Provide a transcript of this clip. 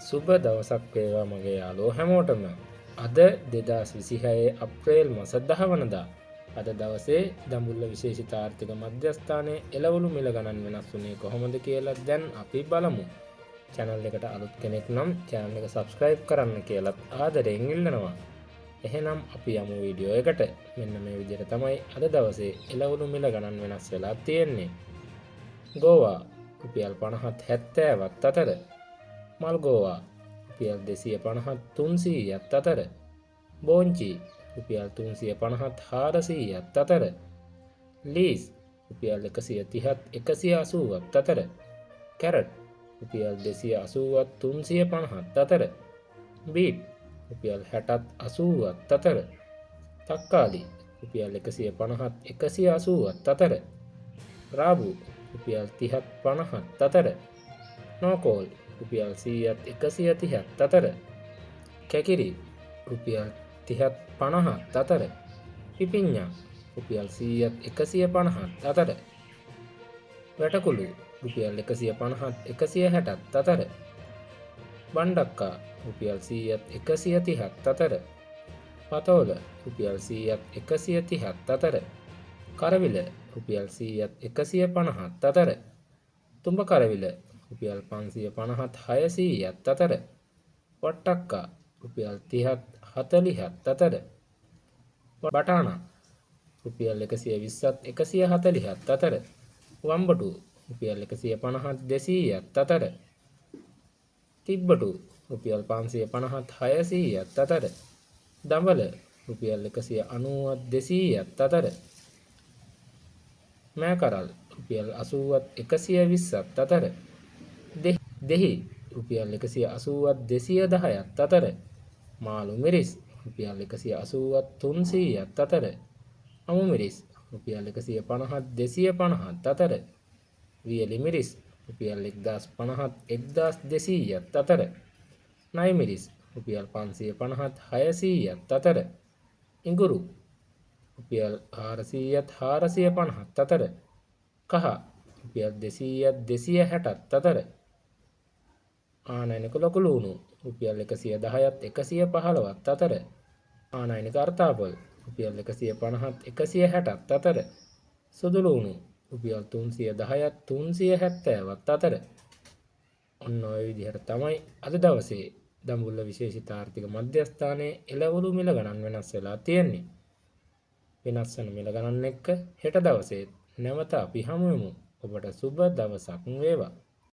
සුබ දවසක් වේවා මගේ යාළුවෝ හැමෝටම. අද 2026 අප්‍රේල් මාස 10 වනදා. අද දවසේ දඹුල්ල විශේෂිත ආර්ථික මධ්‍යස්ථානයේ එළවලු මිල ගණන් වෙනස් වුණේ කොහොමද කියලා දැන් අපි බලමු. channel එකට අලුත් කෙනෙක් නම් channel එක subscribe කරන්න කියලා ආදරයෙන් ඉල්ලනවා. එහෙනම් අපි යමු වීඩියෝ එකට. මෙන්න මේ විදිහට තමයි අද දවසේ එළවලු මිල ගණන් වෙනස් වෙලා තියෙන්නේ. ගෝවා රුපියල් 50ත් 70ත් අතර, මල්ගෝවා රුපියල් 250ත් 300ත් අතර, බෝංචි රුපියල් 350ත් 400ත් අතර, ලීස් රුපියල් 130ත් 180ත් අතර, කැරට් රුපියල් 280ත් 350ත් අතර, බීට් රුපියල් 60ත් 80ත් අතර, තක්කාලි රුපියල් 150ත් 180ත් අතර, රාබු රුපියල් 30ත් 50ත් අතර, නෝකෝල් රුපියල් 100ත් 130ත් අතර, කැකිරි රුපියල් 30ත් 50ත් අතර, පිපිඤ්ඤා රුපියල් 100ත් 150ත් අතර, වැටකුළු රුපියල් 150ත් 160ත් අතර, බණ්ඩක්කා රුපියල් 100ත් 130ත් අතර, පතෝල රුපියල් 100ත් 130ත් අතර, කරවිල රුපියල් 100ත් 150ත් අතර, තුඹ කරවිල රුපියල් 550ත් 600ත් අතර, වට්ටක්කා රුපියල් 30ත් 40ත් අතර, බටානා රුපියල් 120ත් 140ත් අතර, වම්බටු රුපියල් 150ත් 200ත් අතර, තිබ්බටු රුපියල් 550ත් 600ත් අතර, දඹල රුපියල් 190ත් 200ත් අතර, මෑකරල් රුපියල් 80ත් 120ත් අතර, දෙහි රුපියල් 180ත් 210ත් අතර, මාළු මිරිස් රුපියල් 180ත් 300ත් අතර, අමු මිරිස් රුපියල් 150ත් 250ත් අතර, වියලි මිරිස් රුපියල් 1050ත් 1200ත් අතර, නයි මිරිස් රුපියල් 550ත් 600ත් අතර, ඉඟුරු රුපියල් 400ත් 450ත් අතර, කහ රුපියල් 200ත් 260ත් අතර, ආනයනික ලොකු ලුණු රුපියල් 110ත් 115ත් අතර, ආනයනික අර්තාපල් රුපියල් 150ත් 160ත් අතර, සුදු ලුණු රුපියල් 310ත් 370ත් අතර. ඔන්න ඔය විදිහට තමයි අද දවසේ දඹුල්ල විශේෂිත ආර්ථික මධ්‍යස්ථානයේ එළවලු මිල ගණන් වෙනස් වෙලා තියෙන්නේ. වෙනස් වෙන මිල ගණන් එක්ක හෙට දවසේ නැවත අපි හමු වෙමු. ඔබට සුබ දවසක් වේවා.